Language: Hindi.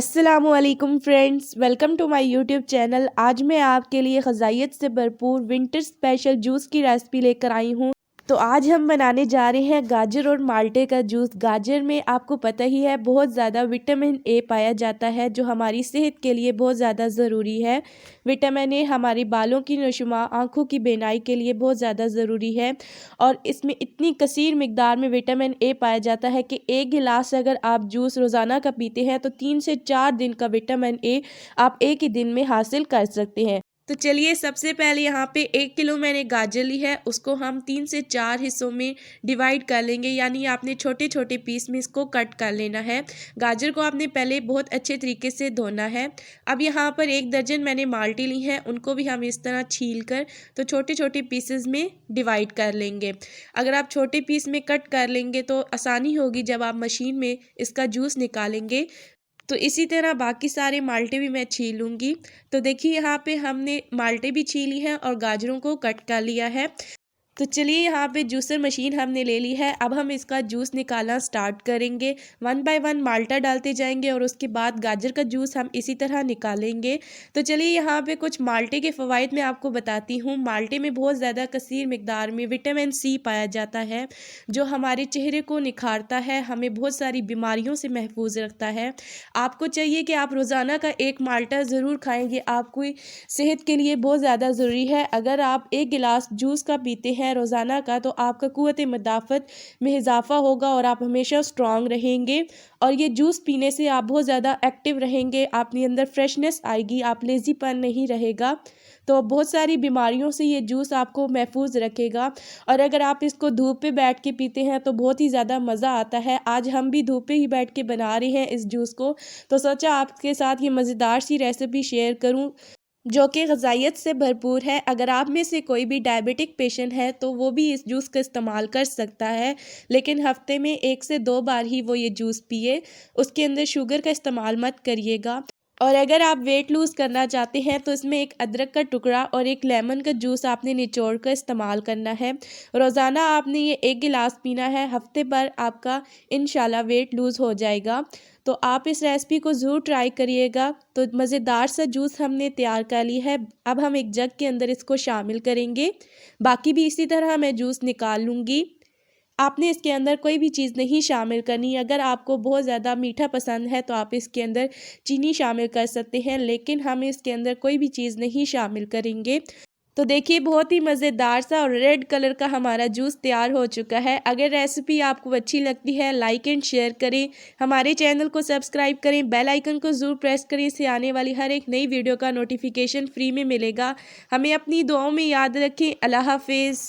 अस्सलामुअलैकुम friends, welcome to my YouTube channel. आज मैं आपके लिए ग़ज़ाइयत से भरपूर विंटर स्पेशल जूस की रेसिपी लेकर आई हूँ। तो आज हम बनाने जा रहे हैं गाजर और माल्टे का जूस। गाजर में आपको पता ही है बहुत ज़्यादा विटामिन ए पाया जाता है, जो हमारी सेहत के लिए बहुत ज़्यादा ज़रूरी है। विटामिन ए हमारी बालों की नशुमा, आँखों की बीनाई के लिए बहुत ज़्यादा ज़रूरी है और इसमें इतनी कसीर मिकदार में विटामिन ए पाया जाता है कि एक गिलास अगर आप जूस रोज़ाना का पीते हैं तो 3 से 4 दिन का विटामिन ए आप एक ही दिन में हासिल कर सकते हैं। तो चलिए, सबसे पहले यहाँ पे 1 किलो मैंने गाजर ली है, उसको हम 3 से 4 हिस्सों में डिवाइड कर लेंगे, यानी आपने छोटे छोटे पीस में इसको कट कर लेना है। गाजर को आपने पहले बहुत अच्छे तरीके से धोना है। अब यहाँ पर 1 दर्जन मैंने माल्टे ली हैं, उनको भी हम इस तरह छील कर तो छोटे छोटे पीसेस में डिवाइड कर लेंगे। अगर आप छोटे पीस में कट कर लेंगे तो आसानी होगी जब आप मशीन में इसका जूस निकालेंगे। तो इसी तरह बाकी सारे माल्टे भी मैं छीलूँगी। तो देखिए, यहाँ पे हमने माल्टे भी छीली हैं और गाजरों को कट कर लिया है। तो चलिए, यहाँ पे जूसर मशीन हमने ले ली है। अब हम इसका जूस निकालना स्टार्ट करेंगे। 1 बाय 1 माल्टा डालते जाएंगे और उसके बाद गाजर का जूस हम इसी तरह निकालेंगे। तो चलिए, यहाँ पे कुछ माल्टे के फ़वाइद मैं आपको बताती हूँ। माल्टे में बहुत ज़्यादा कसीर मिकदार में विटामिन सी पाया जाता है, जो हमारे चेहरे को निखारता है, हमें बहुत सारी बीमारियों से महफूज रखता है। आपको चाहिए कि आप रोज़ाना का 1 माल्टा ज़रूर खाएँ, ये आपकी सेहत के लिए बहुत ज़्यादा ज़रूरी है। अगर आप 1 गिलास जूस का पीते हैं रोज़ाना का, तो आपका क़ुव्वत मदाफ़त में इजाफ़ा होगा और आप हमेशा स्ट्रॉन्ग रहेंगे। और ये जूस पीने से आप बहुत ज़्यादा एक्टिव रहेंगे, अपने अंदर फ्रेशनेस आएगी, आप लेज़ीपन नहीं रहेगा। तो बहुत सारी बीमारियों से ये जूस आपको महफूज रखेगा। और अगर आप इसको धूप पे बैठ के पीते हैं तो बहुत ही ज़्यादा मज़ा आता है। आज हम भी धूप पे ही बैठ के बना रहे हैं इस जूस को, तो सोचा आपके साथ ये मज़ेदार सी रेसिपी शेयर करूं, जो कि ग़ज़ाइयत से भरपूर है। अगर आप में से कोई भी डायबिटिक पेशेंट है तो वो भी इस जूस का इस्तेमाल कर सकता है, लेकिन हफ्ते में 1 से 2 बार ही वो ये जूस पिए। उसके अंदर शुगर का इस्तेमाल मत करिएगा। और अगर आप वेट लूज़ करना चाहते हैं तो इसमें एक अदरक का टुकड़ा और एक लेमन का जूस आपने निचोड़ कर इस्तेमाल करना है। रोज़ाना आपने ये 1 गिलास पीना है, हफ्ते भर आपका इंशाल्लाह वेट लूज़ हो जाएगा। तो आप इस रेसिपी को ज़रूर ट्राई करिएगा। तो मज़ेदार सा जूस हमने तैयार कर ली है। अब हम एक जग के अंदर इसको शामिल करेंगे। बाकी भी इसी तरह मैं जूस निकाल लूँगी। आपने इसके अंदर कोई भी चीज़ नहीं शामिल करनी। अगर आपको बहुत ज़्यादा मीठा पसंद है तो आप इसके अंदर चीनी शामिल कर सकते हैं, लेकिन हम इसके अंदर कोई भी चीज़ नहीं शामिल करेंगे। तो देखिए, बहुत ही मज़ेदार सा और रेड कलर का हमारा जूस तैयार हो चुका है। अगर रेसिपी आपको अच्छी लगती है, लाइक एंड शेयर करें, हमारे चैनल को सब्सक्राइब करें, बेल आइकन को ज़रूर प्रेस करें। इससे आने वाली हर एक नई वीडियो का नोटिफिकेशन फ्री में मिलेगा। हमें अपनी दुआओं में याद रखें। अल्लाह हाफ़िज़।